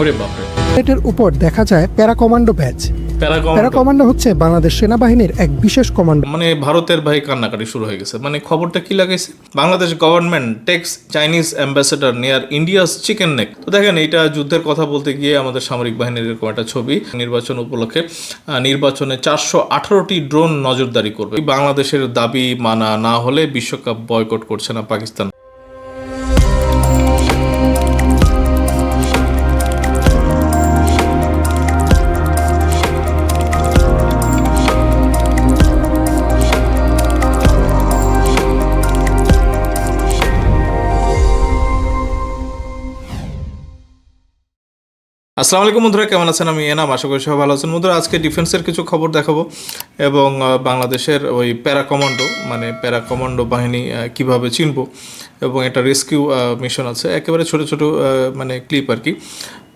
ওরে বাপরে। এটার উপর দেখা যায় para commando batch. Para commando হচ্ছে বাংলাদেশ সেনাবাহিনীর এক বিশেষ কমান্ডো। মানে ভারতের ভাই কান্নাকাটি শুরু হয়ে গেছে। মানে খবরটা কি লাগাইছে, Bangladesh government takes Chinese ambassador near India's chicken neck. তো দেখেন, এটা যুদ্ধের কথা বলতে গিয়ে আমাদের সামরিক বাহিনীর এরকম একটা ছবি। নির্বাচন উপলক্ষে নির্বাচনে 418টি ড্রোন নজরদারি করবে। বাংলাদেশের দাবি মানা না হলে বিশ্বকাপ বয়কট করছে না পাকিস্তান। আসসালামু আলাইকুম বন্ধুরা, কেমন আছেন? আমি এনাম, আশা করি সবাই ভালো আছেন। বন্ধুরা, আজকে ডিফেন্সের কিছু খবর দেখাবো এবং বাংলাদেশের ওই প্যারা কমান্ডো বাহিনী কিভাবে চিনব, এবং একটা রেস্কিউ মিশন আছে, একেবারে ছোট ছোট মানে ক্লিপ আর কি।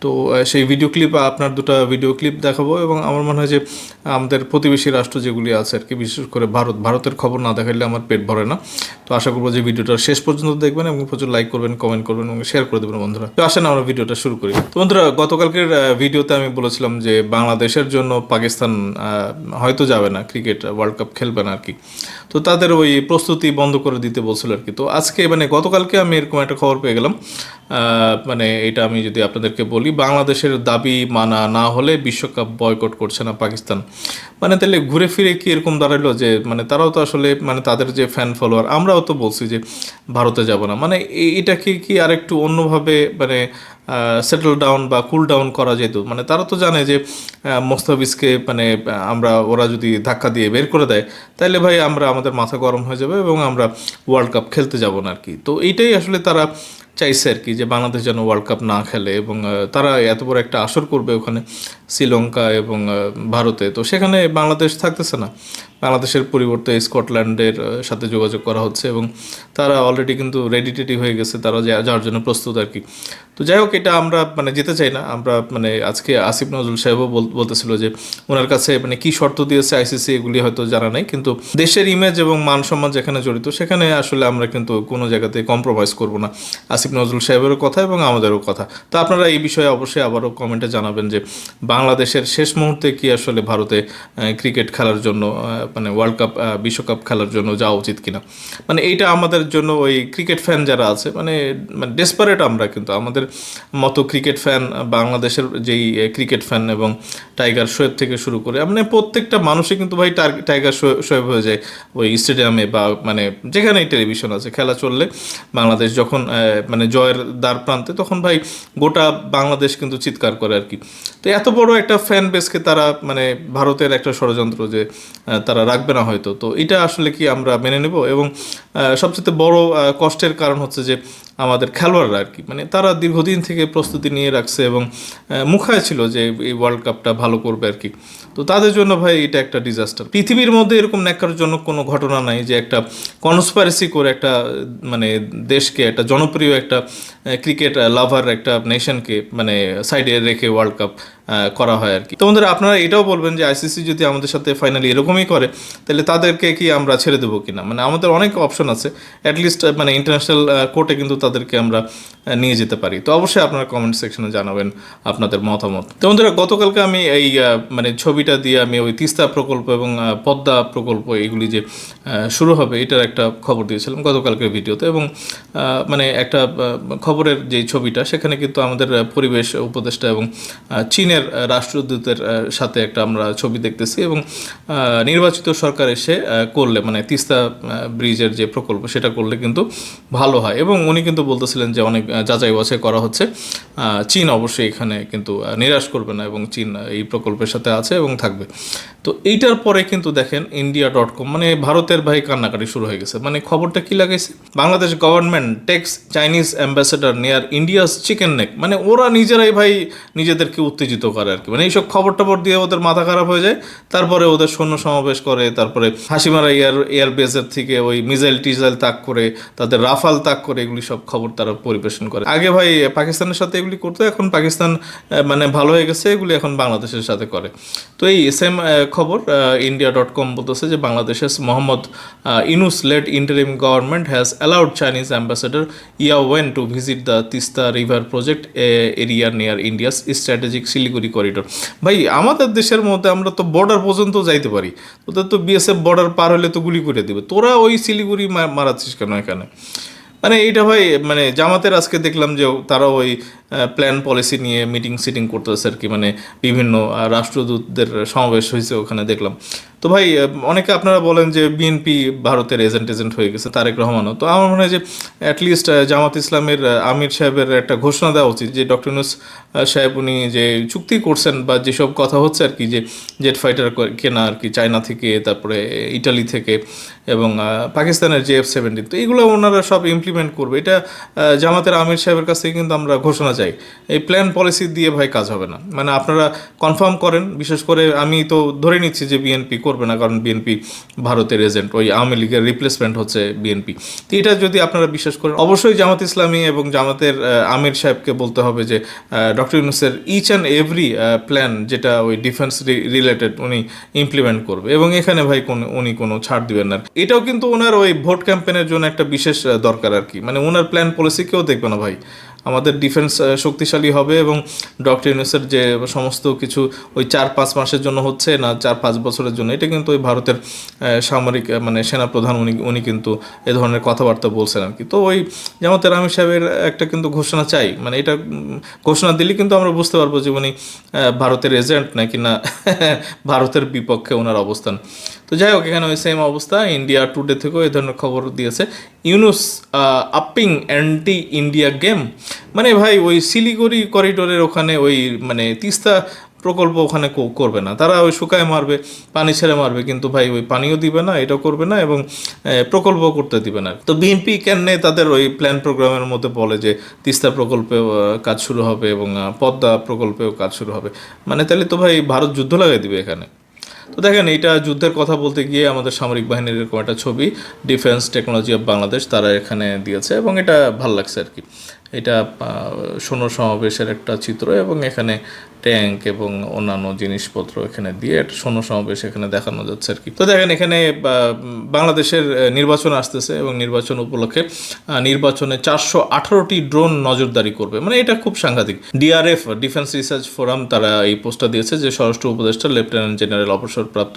তো সেই ভিডিও ক্লিপ, আপনার দুটো ভিডিও ক্লিপ দেখাবো। এবং আমার মনে হয় যে আমাদের প্রতিবেশী রাষ্ট্র যেগুলি আছে আর কি, বিশেষ করে ভারতের খবর না দেখালে আমার পেট ভরে না। তো আশা করবো যে ভিডিওটা শেষ পর্যন্ত দেখবেন এবং প্রচুর লাইক করবেন, কমেন্ট করবেন এবং শেয়ার করে দেবেন বন্ধুরা। তো আসেন আমরা ভিডিওটা শুরু করি। তো বন্ধুরা, গতকালকের ভিডিওতে আমি বলেছিলাম যে বাংলাদেশের জন্য পাকিস্তান হয়তো যাবে না, ক্রিকেট ওয়ার্ল্ড কাপ খেলবে না আর কি। তো তাদের ওই প্রস্তুতি বন্ধ করে দিতে বলছিল আর কি। তো আজকে মানে গতকালকে আমি এরকম একটা খবর পেয়ে গেলাম। মানে এটা আমি যদি আপনাদেরকে বলি, বাংলাদেশের দাবি মানা না হলে বিশ্বকাপ বয়কট করছে না পাকিস্তান। মানে তাহলে ঘুরে ফিরে কি এরকম দাঁড়ালো যে মানে তারাও তো আসলে মানে তাদের যে ফ্যান ফলোয়ার, আমরাও তো বলছি যে ভারতে যাব না। মানে এটাকে কি আরেকটু অন্যভাবে মানে সেটেল ডাউন বা কুল ডাউন করা যেত। মানে তারা তো জানে যে মোস্তাফিজকে মানে ওরা যদি ধাক্কা দিয়ে বের করে দেয়, তাহলে ভাই আমাদের মাথা গরম হয়ে যাবে এবং আমরা ওয়ার্ল্ড কাপ খেলতে যাব না আর কি। তো এইটাই আসলে তারা চাইছে আর কি, যে বাংলাদেশ যেন ওয়ার্ল্ড কাপ না খেলে। এবং তারা এত বড় একটা আসর করবে ওখানে শ্রীলঙ্কা এবং ভারতে, তো সেখানে বাংলাদেশ থাকতেছে না। বাংলাদেশের পরিবর্তে স্কটল্যান্ডের সাথে যোগাযোগ করা হচ্ছে এবং তারা অলরেডি কিন্তু রেডি টেডি হয়ে গেছে, তারা যাওয়ার জন্য প্রস্তুত আর কি। তো যাই হোক, এটা আমরা মানে যেতে চাই না আমরা। মানে আজকে আসিফ নজরুল সাহেবও বলতেছিল যে ওনার কাছে মানে কি শর্ত দিয়েছে আইসিসি এগুলি হয়তো জানা নেই, কিন্তু দেশের ইমেজ এবং মান সম্মান যেখানে জড়িত সেখানে আসলে আমরা কিন্তু কোনো জায়গাতে কম্প্রোমাইজ করব না। আসিফ নজরুল সাহেবেরও কথা এবং আমাদেরও কথা। তো আপনারা এই বিষয়ে অবশ্যই আবারও কমেন্টে জানাবেন যে বাংলাদেশের শেষ মুহূর্তে কি আসলে ভারতে ক্রিকেট খেলার জন্য মানে ওয়ার্ল্ড কাপ বিশ্বকাপ খেলার জন্য যাওয়া উচিত কিনা। মানে এইটা আমাদের জন্য ওই ক্রিকেট ফ্যান যারা আছে মানে ডেসপারেট আমরা, কিন্তু আমাদের মতো ক্রিকেট ফ্যান, বাংলাদেশের যেই ক্রিকেট ফ্যান এবং টাইগার শোয়েব থেকে শুরু করে মানে প্রত্যেকটা মানুষই কিন্তু ভাই টাইগার শোয়েব হয়ে যায় ওই স্টেডিয়ামে বা মানে যেখানেই টেলিভিশন আছে খেলা চললে। বাংলাদেশ যখন মানে জয়ের দ্বার প্রান্তে, তখন ভাই গোটা বাংলাদেশ কিন্তু চিৎকার করে আর কি। তো এত বড় একটা ফ্যান বেসকে তারা মানে ভারতের একটা ষড়যন্ত্র যে তারা রাখবে না হয়তো। তো এটা আসলে কি আমরা মেনে নেব? এবং সবচেয়ে বড় কষ্টের কারণ হচ্ছে যে আমাদের খেলোয়াড়রা আর কি, মানে তারা দীর্ঘদিন থেকে প্রস্তুতি নিয়ে রাখছে এবং মুখায় ছিল যে এই ওয়ার্ল্ড কাপটা ভালো করবে আর কি। তো তাদের জন্য ভাই এটা একটা ডিজাস্টার। পৃথিবীর মধ্যে এরকম ন্যাক্কারজনক কোনো ঘটনা নাই যে একটা কনস্পাইরেসি করে একটা মানে দেশকে, একটা জনপ্রিয় একটা ক্রিকেট লাভার একটা নেশনকে মানে সাইডে রেখে ওয়ার্ল্ড কাপ করা হয় আর কি। তো বন্ধুরা, আপনারা এটাও বলবেন যে আইসিসি যদি আমাদের সাথে ফাইনালি এরকমই করে, তাহলে তাদেরকে কি আমরা ছেড়ে দেবো কিনা। মানে আমাদের অনেক অপশন আছে, অ্যাটলিস্ট মানে ইন্টারন্যাশনাল কোর্টে কিন্তু তাদেরকে আমরা নিয়ে যেতে পারি। তো অবশ্যই আপনারা কমেন্ট সেকশনে জানাবেন আপনাদের মতামত। তো বন্ধুরা, গতকালকে আমি এই মানে ছবিটা দিয়ে আমি ওই তিস্তা প্রকল্প এবং পদ্মা প্রকল্প এগুলি যে শুরু হবে এটার একটা খবর দিয়েছিলাম গতকালকের ভিডিওতে। এবং মানে একটা খবরের যে ছবিটা, সেখানে কিন্তু আমাদের পরিবেশ উপদেষ্টা এবং চীনের রাষ্ট্রদূতের সাথে একটা আমরা ছবি দেখতেছি। এবং নির্বাচিত সরকার এসে করলে মানে তিস্তা ব্রিজের যে প্রকল্প সেটা করলে কিন্তু ভালো হয়। এবং উনি কিন্তু বলতেছিলেন যে অনেক যাচাই বাছাই করা হচ্ছে, চীন অবশ্যই এখানে কিন্তু নিরাশ করবে না এবং চীন এই প্রকল্পের সাথে আছে এবং থাকবে। তো এইটার পরে কিন্তু দেখেন India.com মানে ভারতের ভাই কান্নাকাটি শুরু হয়ে গেছে। মানে খবরটা কি লাগাইছে, Bangladesh government takes Chinese ambassador near India's chicken neck. মানে ওরা নিজেরাই ভাই নিজেদেরকে উত্তেজিত করে আর কি। মানে এইসব খবর টবর দিয়ে ওদের মাথা খারাপ হয়ে যায়, তারপরে ওদের সৈন্য সমাবেশ করে, তারপরে হাসিমারা এয়ার বেসের থেকে ওই মিসাইল টিজাইল তাক করে, তাদের রাফাল তাক করে, এগুলি সব খবর তারা পরিবেশন ইনভেস্টিগেশন করে। আগে ভাই পাকিস্তানের সাথে এগুলি করতো, এখন পাকিস্তান মানে ভালো হয়ে গেছে, এগুলি এখন বাংলাদেশের সাথে করে। তো এই সেম খবর India.com বলতেছে যে বাংলাদেশের Mohammad Yunus led interim government has allowed Chinese ambassador Yao Wen to visit the Teesta river project area near India's strategic Siliguri corridor. ভাই আমাদের দেশের মধ্যে আমরা তো বর্ডার পর্যন্ত যাইতে পারি, তোদের তো বিএসএফ বর্ডার পার হলে তো গুলি করে দিবে, তোরা ওই শিলিগুড়ি মারাচ্ছিস কেন এখানে? মানে এইটা ভাই মানে জামাতের আজকে দেখলাম যে তারা ওই প্ল্যান পলিসি নিয়ে মিটিং সিটিং করতেছে আর কি, মানে বিভিন্ন রাষ্ট্রদূতদের সমাবেশ হয়েছে ওখানে দেখলাম। তো ভাই অনেকে আপনারা বলেন যে বিএনপি ভারতের এজেন্ট হয়ে গেছে, তারেক রহমানও। তো আমার মনে হয় যে অ্যাটলিস্ট জামাত ইসলামের আমির সাহেবের একটা ঘোষণা দেওয়া উচিত যে ডক্টর ইউনূস সাহেব উনি যে চুক্তি করছেন বা যেসব কথা হচ্ছে আর কি, যে জেট ফাইটার কেনা আর কি চায়না থেকে, তারপরে ইটালি থেকে, এবং পাকিস্তানের যে F-17, তো এগুলো ওনারা সব ইমপ্লিমেন্ট করবে। এটা জামাতের আমির সাহেবের কাছ থেকে কিন্তু আমরা ঘোষণা চাই। এই প্ল্যান পলিসি দিয়ে ভাই কাজ হবে না, মানে আপনারা কনফার্ম করেন। বিশেষ করে আমি তো ধরে নিচ্ছি যে বিএনপি করবে না, কারণ বিএনপি ভারতের এজেন্ট, ওই আওয়ামী লীগের রিপ্লেসমেন্ট হচ্ছে বিএনপি। তো এটা যদি আপনারা বিশ্বাস করেন, অবশ্যই জামাত ইসলামী এবং জামাতের আমির সাহেবকে বলতে হবে যে ডক্টর ইউনূসের ইচ অ্যান্ড এভরি প্ল্যান যেটা ওই ডিফেন্স রিলেটেড উনি ইমপ্লিমেন্ট করবে, এবং এখানে ভাই উনি কোনো ছাড় দিবেন না। এটাও কিন্তু ওনার ওই ভোট ক্যাম্পেনের জন্য একটা বিশেষ দরকার আর কি, মানে ওনার প্ল্যান পলিসি কেউ দেখবে না ভাই। আমাদের ডিফেন্স শক্তিশালী হবে, এবং ডক্টর ইউনূসের যে সমস্ত কিছু ওই 4-5 মাসের জন্য হচ্ছে না 4-5 বছরের জন্য, এটা কিন্তু ওই ভারতের সামরিক মানে সেনাপ্রধান উনি কিন্তু এ ধরনের কথাবার্তা বলছেন আর কি। তো ওই জামাতের আমির সাহেবের একটা কিন্তু ঘোষণা চাই, মানে এটা ঘোষণা দিলে কিন্তু আমরা বুঝতে পারবো যে উনি ভারতের এজেন্ট নাকি না ভারতের বিপক্ষে ওনার অবস্থান। তো যাই হোক, এখানে ওই সেম অবস্থা ইন্ডিয়া টুডে থেকেও এই ধরনের খবর দিয়েছে। ইউনূস আপিং অ্যান্টি ইন্ডিয়া গেম, মানে ভাই ওই শিলিগুড়ি করিডোরের ওখানে ওই মানে তিস্তা প্রকল্প ওখানে করবে না, তারা ওই শুকায় মারবে, পানি ছেড়ে মারবে, কিন্তু ভাই ওই পানিও দিবে না, এটাও করবে না, এবং প্রকল্প করতে দিবে না। তো বিএনপি কেন তাদের ওই প্ল্যান প্রোগ্রামের মধ্যে বলে যে তিস্তা প্রকল্পেও কাজ শুরু হবে এবং পদ্মা প্রকল্পেও কাজ শুরু হবে, মানে তাহলে তো ভাই ভারত যুদ্ধ লাগাই দিবে এখানে। তো দেখেন, এইটা যুদ্ধের কথা বলতে গিয়ে আমাদের সামরিক বাহিনীর এরকম একটা ছবি ডিফেন্স টেকনোলজি অফ বাংলাদেশ তারা এখানে দিয়েছে, এবং এটা ভাল লাগছে আর কি। এটা সৈন্য সমাবেশের একটা চিত্র, এবং এখানে ট্যাঙ্ক এবং অন্যান্য জিনিসপত্র এখানে দিয়ে একটা সৈন্য সমাবেশ এখানে দেখানো যাচ্ছে আর কি। তো দেখেন, এখানে বাংলাদেশের নির্বাচন আসতেছে, এবং নির্বাচন উপলক্ষে নির্বাচনে 418টি ড্রোন নজরদারি করবে, মানে এটা খুব সাংঘাতিক। ডিআরএফ ডিফেন্স রিসার্চ ফোরাম তারা এই পোস্টটা দিয়েছে, যে স্বরাষ্ট্র উপদেষ্টা লেফটেন্যান্ট জেনারেল অবসরপ্রাপ্ত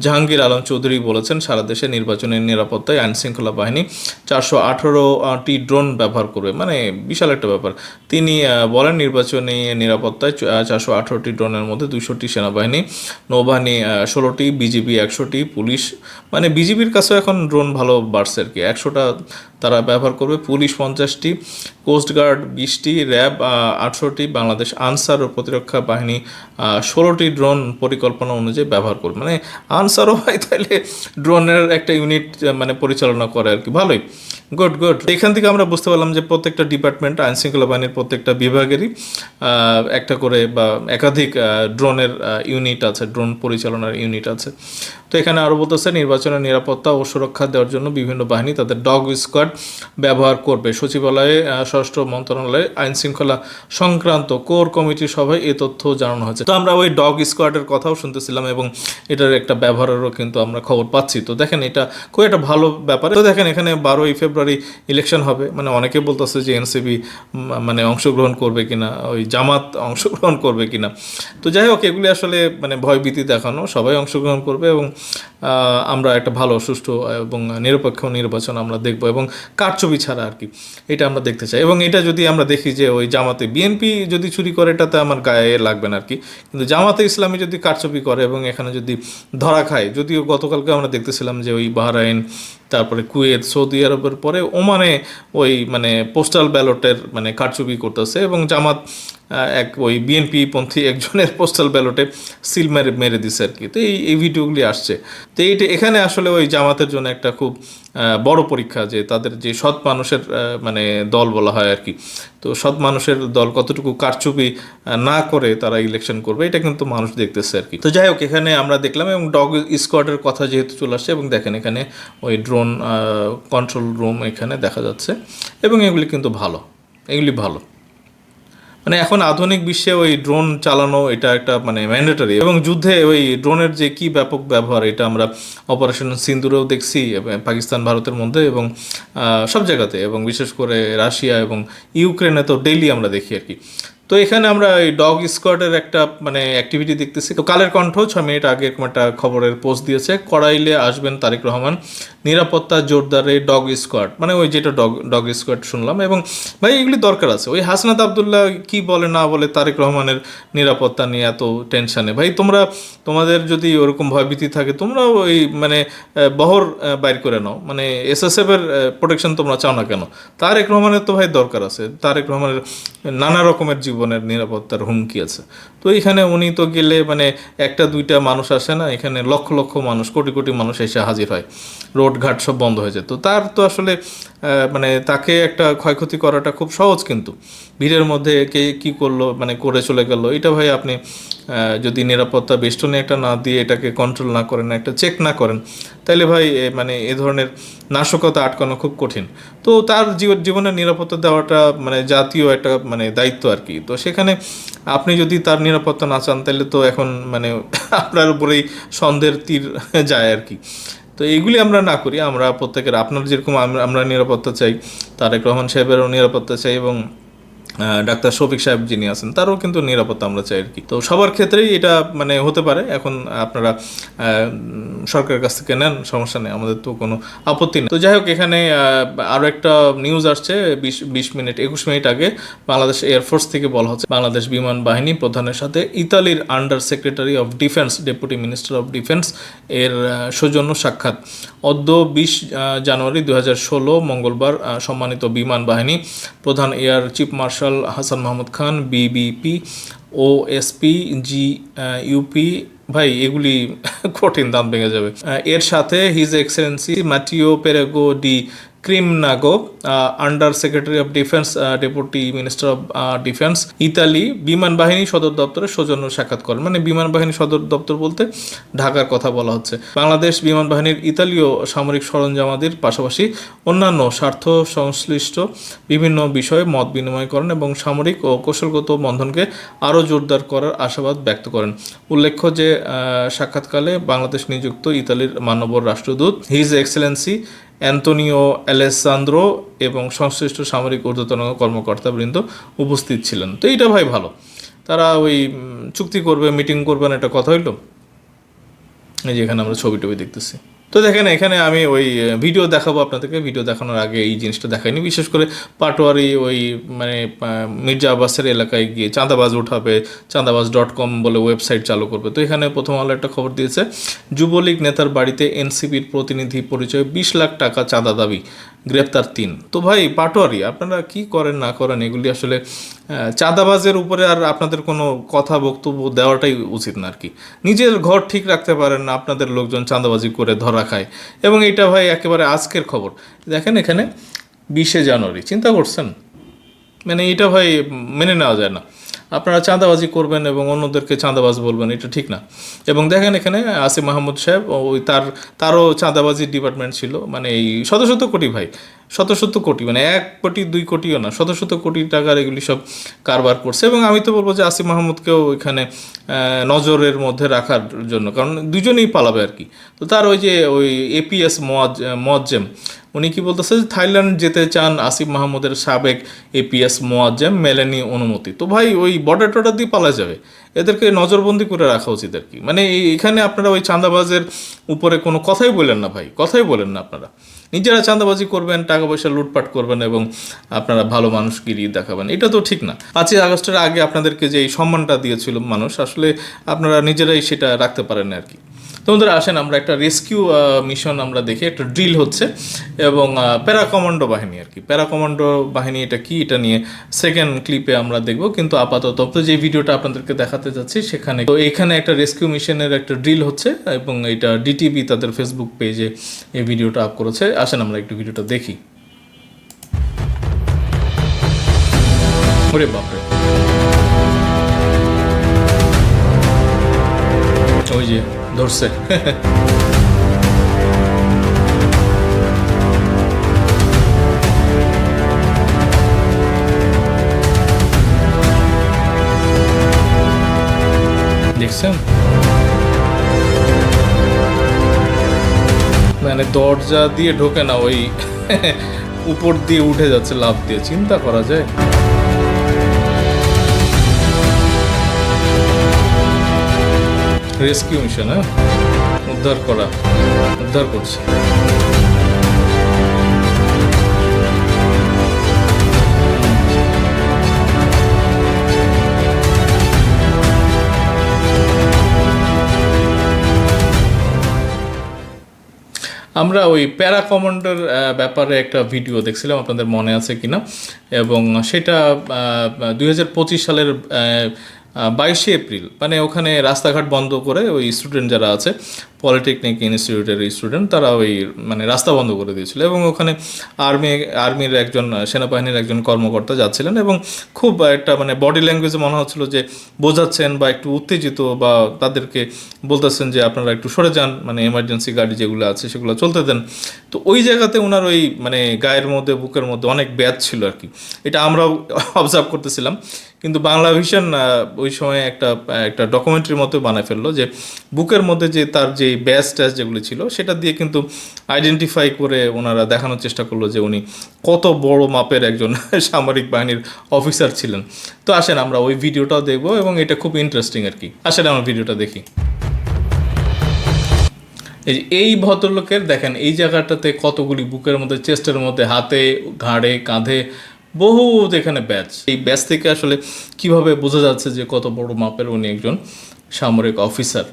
জাহাঙ্গীর আলম চৌধুরী বলেছেন সারা দেশে নির্বাচনের নিরাপত্তায় আইনশৃঙ্খলা বাহিনী 418টি ড্রোন ব্যবহার করবে, মানে বিশাল একটা ব্যাপার। তিনি বলেন নির্বাচনী নিরাপত্তায় 418টি ড্রোনের মধ্যে 200টি সেনাবাহিনী, নৌবাহিনী 16টি, বিজিবি 100টি, পুলিশ, মানে বিজিবির কাছেও এখন ড্রোন ভালো বাড়ছে আর কি, 100টা তারা ব্যবহার করবে, পুলিশ 50টি, কোস্টগার্ড 20টি, র্যাব 800টি, বাংলাদেশ আনসার ও প্রতিরক্ষা বাহিনী 16টি ড্রোন পরিকল্পনা অনুযায়ী ব্যবহার করবে। মানে আনসারও হয় তাহলে ড্রোনের একটা ইউনিট মানে পরিচালনা করে আর কি, ভালোই, গুড। এখান থেকে আমরা বুঝতে পারলাম যে প্রত্যেকটা ডিপার্টমেন্ট আইনশৃঙ্খলা বাহিনীর প্রত্যেকটা বিভাগেরই একটা করে বা একাধিক ড্রোনের ইউনিট আছে, ড্রোন পরিচালনার ইউনিট আছে। তো এখানে আরও বলতেছে নির্বাচনের নিরাপত্তা ও সুরক্ষা দেওয়ার জন্য বিভিন্ন বাহিনী তাদের ডগ স্কোয়াড ব্যবহার করবে। সচিবালয়ে স্বরাষ্ট্র মন্ত্রণালয়ে আইনশৃঙ্খলা সংক্রান্ত কোর কমিটির সভায় এ তথ্য জানানো হয়েছে। তো আমরা ওই ডগ স্কোয়াডের কথাও শুনতেছিলাম, এবং এটার একটা ব্যবহারেরও কিন্তু আমরা খবর পাচ্ছি। তো দেখেন, এটা খুব একটা ভালো ব্যাপার। তো দেখেন, এখানে 12ই ফেব্রুয়ারি ইলেকশন হবে, মানে অনেকে বলতেছে যে এনসিপি মানে অংশগ্রহণ করবে কিনা, ওই জামাত অংশগ্রহণ করবে কিনা। তো যাই হোক, এগুলি আসলে মানে ভয়ভীতি দেখানো, সবাই অংশগ্রহণ করবে, এবং আমরা একটা ভালো সুষ্ঠু এবং নিরপেক্ষ নির্বাচন আমরা দেখব, এবং কারচুপি ছাড়া আর কি, এটা আমরা দেখতে চাই। এবং এটা যদি আমরা দেখি যে ওই জামাতে বিএনপি যদি চুরি করে, এটাতে আমার গায়ে লাগবে না আর কি, কিন্তু জামাতে ইসলামী যদি কারচুপি করে এবং এখানে যদি ধরা খায়, যদিও গতকালকে আমরা দেখতেছিলাম যে ওই বাহরাইন, তারপরে কুয়েত, সৌদি আরবের পরে ওমানে ওই মানে পোস্টাল ব্যালটের মানে কারচুপি করতেছে, এবং জামাত এক ওই বিএনপি পন্থী একজনের পোস্টাল ব্যালটে সিল মেরে দিছে আর কি। তো এই ভিডিওগুলি আসছে। তো এখানে আসলে ওই জামাতের জন্য একটা খুব বড় পরীক্ষা, যে তাদের যে সৎ মানুষের মানে দল বলা হয় আর কি, তো সৎ মানুষের দল কতটুকু কারচুপি না করে তারা ইলেকশন করবে, এটা কিন্তু মানুষ দেখতেছে আর কি। তো যাই হোক, এখানে আমরা দেখলাম, এবং ডগ স্কোয়াডের কথা যেহেতু চলে আসছে, এবং দেখেন এখানে ওই ড্রোন কন্ট্রোল রুম এখানে দেখা যাচ্ছে, এবং এগুলি কিন্তু ভালো, এগুলি ভালো। মানে এখন আধুনিক বিশ্বে ওই ড্রোন চালানো এটা একটা মানে ম্যান্ডেটরি, এবং যুদ্ধে ওই ড্রোনের যে কি ব্যাপক ব্যবহার এটা আমরা অপারেশন সিন্দুরেও দেখছি, পাকিস্তান ভারতের মধ্যে, এবং সব জায়গাতে, এবং বিশেষ করে রাশিয়া এবং ইউক্রেনে তো ডেইলি আমরা দেখি আর কি। তো এখানে আমরা এই ডগ স্কোয়াডের একটা মানে অ্যাক্টিভিটি দেখতেছি। তো কালের কণ্ঠ 6 মিনিট আগে এরকম একটা খবরের পোস্ট দিয়েছে, কড়াইলে আসবেন তারেক রহমান, নিরাপত্তা জোরদারে ডগ স্কোয়াড, মানে ওই যেটা ডগ স্কোয়াড শুনলাম। এবং ভাই এগুলি দরকার আছে। ওই হাসনাত আবদুল্লাহ কি বলে না বলে তারেক রহমানের নিরাপত্তা নিয়ে এত টেনশনে, ভাই তোমাদের যদি ওরকম ভয়ভীতি থাকে তোমরা ওই মানে বহর বাইর করে নাও, মানে এসএসএফ এর প্রোটেকশন তোমরা চাও না কেন? তারেক রহমানের তো ভাই দরকার আছে, তারেক রহমানের নানা রকমের জীবনের নিরাপত্তার হুমকি আছে। তো এখানে উনি তো গেলে মানে একটা দুইটা মানুষ আসে না, এখানে লক্ষ লক্ষ মানুষ, কোটি কোটি মানুষ এসে হাজির হয়, রোডঘাট সব বন্ধ হয়ে যায়। তো তার তো আসলে মানে তাকে একটা ক্ষয়ক্ষতি করাটা খুব সহজ, কিন্তু ভিড়ের মধ্যে কে কী করলো মানে করে চলে গেল, এটা ভাই আপনি যদি নিরাপত্তা বেষ্টনী একটা না দিয়ে এটাকে কন্ট্রোল না করেন, একটা চেক না করেন, তাহলে ভাই মানে এ ধরনের নাশকতা আটকানো খুব কঠিন। তো তার জীবনের নিরাপত্তা দেওয়াটা মানে জাতীয় একটা মানে দায়িত্ব আর কি। তো সেখানে আপনি যদি তার নিরাপত্তা না চান তাহলে তো এখন মানে আপনার উপরেই সন্দেহের তীর যায় আর কি। তো এইগুলি আমরা না করি, আমরা প্রত্যেকের আপনার যেরকম আমরা নিরাপত্তা চাই, তারেক রহমান সাহেবেরও নিরাপত্তা চাই, এবং ডাক্তার শফিক সাহেব যিনি আছেন তারও কিন্তু নিরাপত্তা আমরা চাই আর কি। তো সবার ক্ষেত্রেই এটা মানে হতে পারে। এখন আপনারা সরকারের কাছ থেকে নেন, সমস্যা নেই, আমাদের তো কোনো আপত্তি নেই। তো যাই হোক, এখানে আরও একটা নিউজ আসছে 21 মিনিট আগে বাংলাদেশ এয়ারফোর্স থেকে বলা হচ্ছে, বাংলাদেশ বিমান বাহিনী প্রধানের সাথে ইতালির under secretary of defence, deputy minister of defence এর সৌজন্য সাক্ষাৎ অদ্য 20 জানুয়ারি 2016 মঙ্গলবার। সম্মানিত বিমান বাহিনী প্রধান air chief marshal Hasan Mahmud Khan, BBP, OSP, UP, ভাই এগুলি কঠিন, দাম ভেঙে যাবে, এর সাথে his excellency Matteo Perego di Cremnago, under secretary of defence, deputy minister of defence, Italy বিমান বাহিনী সদর দপ্তরে সৌজন্য সাক্ষাৎ করেন। মানে বিমান বাহিনী সদর দপ্তর বলতে ঢাকার কথা বলা হচ্ছে। বাংলাদেশ বিমান বাহিনীর ইতালীয় সামরিক সরঞ্জামাদির পাশাপাশি অন্যান্য স্বার্থ সংশ্লিষ্ট বিভিন্ন বিষয়ে মত বিনিময় করেন এবং সামরিক ও কৌশলগত বন্ধনকে আরও জোরদার করার আশাবাদ ব্যক্ত করেন। উল্লেখ্য যে সাক্ষাৎকালে বাংলাদেশ নিযুক্ত ইতালির মানবর রাষ্ট্রদূত হিজ এক্সেলেন্সি অ্যান্তোনিও অ্যালেসান্দ্রো এবং সংশ্লিষ্ট সামরিক ঊর্ধ্বতন কর্মকর্তাবৃন্দ উপস্থিত ছিলেন। তো এইটা ভাই ভালো, তারা ওই চুক্তি করবে, মিটিং করবেন, একটা কথা হইলো। এই যে এখানে আমরা ছবি টবি দেখতেছি। তো দেখেন এখানে আমি ওই ভিডিও দেখাবো আপনাদেরকে, ভিডিও দেখানোর আগে এই জিনিসটা দেখাইনি। বিশেষ করে পাটোয়ারি ওই মানে মির্জা আব্বাসের এলাকায় গিয়ে চাঁদাবাজ উঠাবে, চাঁদাবাজ.com বলে ওয়েবসাইট চালু করবে। তো এখানে প্রথম আলো একটা খবর দিয়েছে, যুবলীগ নেতার বাড়িতে এনসিপির প্রতিনিধি পরিচয় 20 লাখ টাকা চাঁদা দাবি, গ্রেপ্তার 3। তো ভাই পাটোয়ারি আপনারা কি করেন না করেন, এগুলি আসলে চাঁদাবাজের উপরে আর আপনাদের কোনো কথা বক্তব্য দেওয়াটাই উচিত না আর কি। নিজের ঘর ঠিক রাখতে পারেন না, আপনাদের লোকজন চাঁদাবাজি করে ধরা খায়। এবং এটা ভাই একেবারে আজকের খবর। দেখেন এখানে 20 জানুয়ারি, চিন্তা করছেন? মানে এটা ভাই মেনে নেওয়া যায় না। আপনারা চাঁদাবাজি করবেন এবং অন্যদেরকে চাঁদাবাজ বলবেন, এটা ঠিক না। এবং দেখেন এখানে আসিফ মাহমুদ সাহেব, ওই তারও চাঁদাবাজির ডিপার্টমেন্ট ছিল, মানে এই শত শত কোটি ভাই, শত শত কোটি, মানে 1 কোটি 2 কোটিও না, শত শত কোটি টাকার এগুলি সব কারবার করছে। এবং আমি তো বলবো যে আসিফ মাহমুদকেও এখানে নজরের মধ্যে রাখার জন্য, কারণ দুজনেই পালাবে আর কি। তো তার ওই এপিএস মোয়াজ্জেম, উনি কি বলতেছে, থাইল্যান্ড যেতে চান আসিফ মাহমুদের সাবেক এপিএস মোয়াজ্জেম, মেলেনি অনুমতি। তো ভাই ওই বর্ডার টর্ডার দিয়ে পালা যাবে, এদেরকে নজরবন্দি করে রাখা উচিত আর কি। মানে এখানে আপনারা ওই চাঁদাবাজের উপরে কোনো কথাই বলেন না ভাই, কথাই বলেন না। আপনারা নিজেরা চাঁদাবাজি করবেন, টাকা পয়সা লুটপাট করবেন এবং আপনারা ভালো মানুষগিরি দেখাবেন, এটা তো ঠিক না। 5ই আগস্টের আগে আপনাদেরকে যে এই সম্মানটা দিয়েছিল মানুষ, আসলে আপনারা নিজেরাই সেটা রাখতে পারেন না আর কি। তোমাদের আসেন আমরা একটা রেস্কিউ মিশন আমরা দেখি, একটা ড্রিল হচ্ছে, এবং প্যারা কমান্ডো বাহিনী আর কি। প্যারা কমান্ডো বাহিনী এটা কি, এটা নিয়ে সেকেন্ড ক্লিপে আমরা দেখব। কিন্তু আপাতত যে ভিডিওটা আপনাদেরকে দেখাতে যাচ্ছি সেখানে, তো এখানে একটা রেস্কিউ মিশনের একটা ড্রিল হচ্ছে, এবং এটা ডিটিভি তাদের ফেসবুক পেজে এই ভিডিওটা আপ করেছে। আসেন আমরা একটু ভিডিওটা দেখি। ওরে বাপরে, ওই যে ধরছে। দেখছেন, মানে দরজা দিয়ে ঢোকে না, ওই উপর দিয়ে উঠে যাচ্ছে লাফ দিয়ে, চিন্তা করা যায়। রেস্কিউ মিশন, হ্যাঁ, উদ্ধার করছে। আমরা ওই প্যারা কমান্ডার ব্যাপারে একটা ভিডিও দেখছিলাম, আপনাদের মনে আছে কিনা, এবং সেটা 2025 সালের 22শে এপ্রিল, মানে ওখানে রাস্তাঘাট বন্ধ করে ওই স্টুডেন্ট যারা আছে পলিটেকনিক ইনস্টিটিউটের স্টুডেন্ট, তারা ওই মানে রাস্তা বন্ধ করে দিয়েছিল, এবং ওখানে আর্মির একজন, সেনাবাহিনীর একজন কর্মকর্তা যাচ্ছিলেন, এবং খুব একটা মানে বডি ল্যাঙ্গুয়েজে মনে হচ্ছিল যে বোঝাচ্ছেন বা একটু উত্তেজিত, বা তাদেরকে বলতেছেন যে আপনারা একটু সরে যান, মানে এমার্জেন্সি গাড়ি যেগুলো আছে সেগুলো চলতে দেন। তো ওই জায়গাতে ওনার ওই মানে গায়ের মধ্যে, বুকের মধ্যে অনেক ব্যাজ ছিল আর কি, এটা আমরাও অবজার্ভ করতেছিলাম। কিন্তু বাংলা ভিশন ওই সময় একটা ডকুমেন্টারির মতো বানায় ফেললো, যে বুকের মধ্যে যে তার যে ব্যাজ ট্যাজ যেগুলি ছিল সেটা দিয়ে কিন্তু আইডেন্টিফাই করে ওনারা দেখানোর চেষ্টা করলো যে উনি কত বড় মাপের একজন সামরিক বাহিনীর অফিসার ছিলেন। তো আসেন আমরা ওই ভিডিওটাও দেখবো, এবং এটা খুব ইন্টারেস্টিং আর কি। আসেন আমরা ভিডিওটা দেখি। এই ভদ্রলোকের দেখেন এই জায়গাটাতে কতগুলি বুকের মধ্যে, চেস্টের মধ্যে, হাতে, ঘাড়ে, কাঁধে বহুত এখানে ব্যাচ। এই ব্যাচ থেকে আসলে কিভাবে বোঝা যাচ্ছে যে কত বড় মাপের উনি একজন সামরিক অফিসার।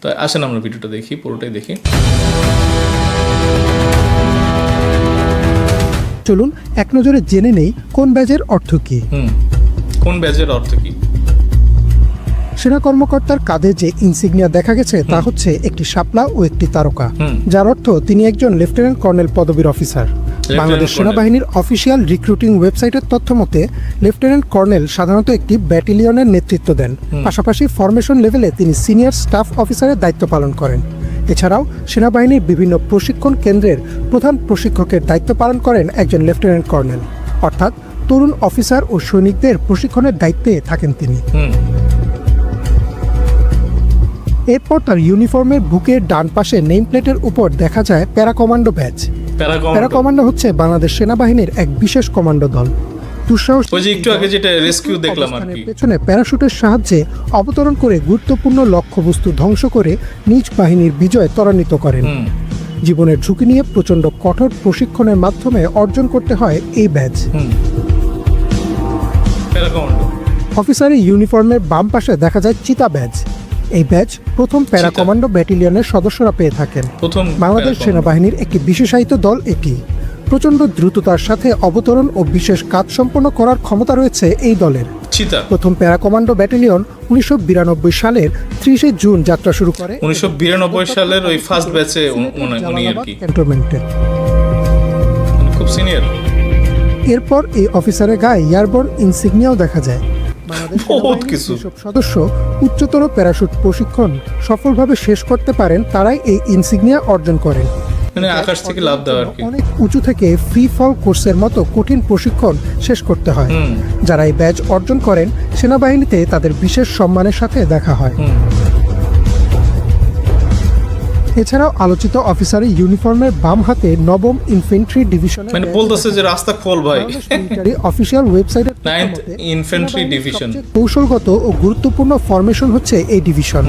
তো আসেন আমরা ভিডিওটা দেখি, পুরোটাই দেখি। চলুন এক নজরে জেনে নেই কোন ব্যাজের অর্থ কী। কোন ব্যাজের অর্থ কী? সেনা কর্মকর্তার কাঁধে যে ইনসিগনিয়া দেখা গেছে তা হচ্ছে একটি শাপলা ও একটি তারকা, যার অর্থ তিনি একজন লেফটেন্যান্ট কর্নেল পদবীর অফিসার। বাংলাদেশ সেনাবাহিনীর অফিসিয়াল রিক্রুটিং ওয়েবসাইটের তথ্য মতে লেফটেন্যান্ট কর্নেল সাধারণত একটি ব্যাটালিয়নের নেতৃত্ব দেন, পাশাপাশি ফরমেশন লেভেলে তিনি সিনিয়র স্টাফ অফিসারের দায়িত্ব পালন করেন। এছাড়াও সেনাবাহিনীর বিভিন্ন প্রশিক্ষণ কেন্দ্রের প্রধান প্রশিক্ষকের দায়িত্ব পালন করেন একজন লেফটেন্যান্ট কর্নেল, অর্থাৎ তরুণ অফিসার ও সৈনিকদের প্রশিক্ষণের দায়িত্বে থাকেন তিনি। এরপর তার ইউনিফর্মের বুকের ডান পাশে নেম প্লেটের উপর দেখা যায় para commando badge. Para commando হচ্ছে বাংলাদেশ সেনাবাহিনীর এক বিশেষ কমান্ডো দল। পেছনে প্যারাশুটের সাহায্যে অবতরণ করে গুরুত্বপূর্ণ লক্ষ্যবস্তু ধ্বংস করে নিজ বাহিনীর বিজয় ত্বরান্বিত করেন। জীবনের ঝুঁকি নিয়ে প্রচণ্ড কঠোর প্রশিক্ষণের মাধ্যমে অর্জন করতে হয় এই ব্যাজ। অফিসারের ইউনিফর্মের বাম পাশে দেখা যায় চিতা ব্যাজ। এই ব্যাজ প্রথম প্যারা কমান্ডো ব্যাটালিয়নের সদস্যরা পেয়ে থাকেন। বাংলাদেশ সেনাবাহিনীর একটি বিশেষায়িত দল এটি। প্রচণ্ড দ্রুততার সাথে অবতরণ ও বিশেষ কাজ সম্পন্ন করার ক্ষমতা রয়েছে এই দলের। প্রথম প্যারা কমান্ডো ব্যাটালিয়ন 1992 সালের 30শে জুন যাত্রা শুরু করে। 1992 সালের ওই ফার্স্ট ব্যাচে উনি আর কি ক্যান্টনমেন্টে খুব সিনিয়র। এরপর এই অফিসারের গায়ে এয়ারবর্ন ইনসিগনিয়াও দেখা যায়। যেসব সদস্য উচ্চতর প্যারাশুট প্রশিক্ষণ সফলভাবে শেষ করতে পারেন তারাই এই ইনসিগনিয়া অর্জন করেন। মানে আকাশ থেকে লাফ দেওয়া আর কি। অনেক উঁচু থেকে ফ্রি ফল কোর্সের মতো কঠিন প্রশিক্ষণ শেষ করতে হয়। যারা এই ব্যাজ অর্জন করেন সেনাবাহিনীতে তাদের বিশেষ সম্মানের সাথে দেখা হয়। এছাড়াও আলোচিত অফিসারের ইউনিফর্মের বাম হাতে নবম ইনফেন্ট্রি ডিভিশনের, মানে বলতেছে যে রাস্তা খোল ভাই, মিলিটারি অফিশিয়াল ওয়েবসাইটের 9th ইনফেন্ট্রি ডিভিশন। কৌশলগত ও গুরুত্বপূর্ণ ফরমেশন হচ্ছে এই ডিভিশন।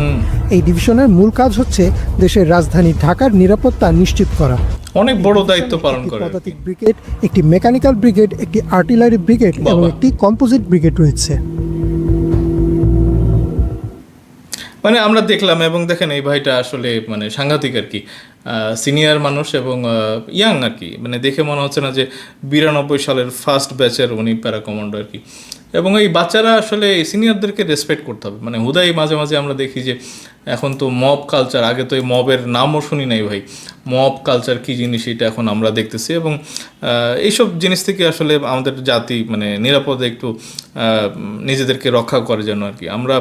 এই ডিভিশনের মূল কাজ হচ্ছে দেশের রাজধানী ঢাকার নিরাপত্তা নিশ্চিত করা। অনেক বড় দায়িত্ব পালন করে। পদাতিক ব্রিগেড, একটি মেকানিক্যাল ব্রিগেড, একটি আর্টিলারি ব্রিগেড এবং একটি কম্পোজিট ব্রিগেড রয়েছে। মানে আমরা দেখলাম, এবং দেখেন এই ভাইটা আসলে মানে সাংঘাতিক আর কি, সিনিয়র মানুষ এবং ইয়াং আর কি, মানে দেখে মনে হচ্ছে না যে 92 সালের ফার্স্ট ব্যাচের উনি প্যারা কমান্ডো আর কি। এবং এই বাচ্চারা আসলে সিনিয়রদেরকে রেসপেক্ট করতে হবে। মানে হুদাই মাঝে মাঝে আমরা দেখি যে এখন তো মব কালচার, আগে তো এই মবের নামও শুনি নাই ভাই, মব কালচার কী জিনিস এটা এখন আমরা দেখতেছি। এবং এইসব জিনিস থেকে আসলে আমাদের জাতি মানে নিরাপদে একটু নিজেদেরকে রক্ষা করে যেন আর কি। আমরা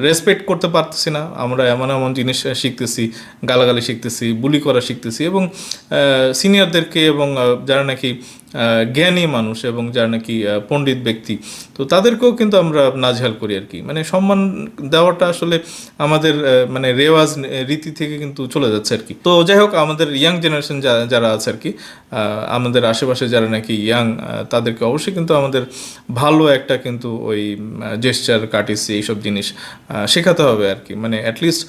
রেসপেক্ট করতে পারতেছি না, আমরা এমন এমন জিনিস শিখতেছি, গালাগালি শিখতেছি, বুলি করা শিখতেছি, এবং সিনিয়রদেরকে এবং যারা নাকি জ্ঞানী মানুষ এবং যারা নাকি পণ্ডিত ব্যক্তি, তো তাদেরকেও কিন্তু আমরা নাজেহাল করি আর কি। মানে সম্মান দেওয়াটা আসলে আমাদের মানে রেওয়াজ রীতি থেকে কিন্তু চলে যাচ্ছে আর কি। তো যাই হোক, আমাদের ইয়াং জেনারেশন যারা আছে আর কি, আমাদের আশেপাশে যারা নাকি ইয়াং, তাদেরকে অবশ্যই কিন্তু আমাদের ভালো একটা কিন্তু ওই জেস্চার কার্টিসি এইসব জিনিস শেখাতে হবে আর কি। মানে অ্যাটলিস্ট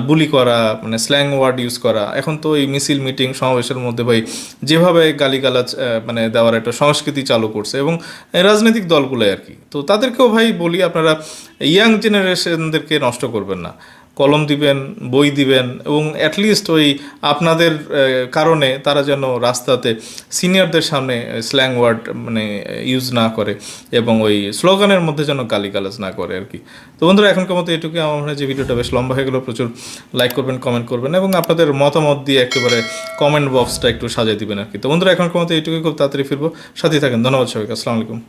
বুলি করা, মানে স্ল্যাং ওয়ার্ড ইউজ করা। এখন তো এই মিছিল মিটিং সমাবেশের মধ্যে ভাই যেভাবে গালিগালাজ মানে দেওয়ার একটা সংস্কৃতি চালু করছে, এবং রাজনৈতিক দলগুলোই আর কি। তো তাদেরকেও ভাই বলি, আপনারা ইয়াং জেনারেশনদেরকে নষ্ট করবেন না। কলম দিবেন, বই দিবেন, এবং অ্যাটলিস্ট ওই আপনাদের কারণে তারা যেন রাস্তাতে সিনিয়রদের সামনে স্ল্যাং ওয়ার্ড মানে ইউজ না করে, এবং ওই স্লোগানের মধ্যে যেন গালিগালাজ না করে আর কি। তো বন্ধুরা, এখনকার মতো এটুকুই। আমার মনে হয় যে ভিডিওটা বেশ লম্বা হয়ে গেল। প্রচুর লাইক করবেন, কমেন্ট করবেন, এবং আপনাদের মতামত দিয়ে একেবারে কমেন্ট বক্সটা একটু সাজিয়ে দিবেন আর কি। তো বন্ধুরা, এখনকার মতো এটুকুই। খুব তাড়াতাড়ি ফিরবো, সাথেই থাকেন। ধন্যবাদ সবাইকে। আসসালামু আলাইকুম।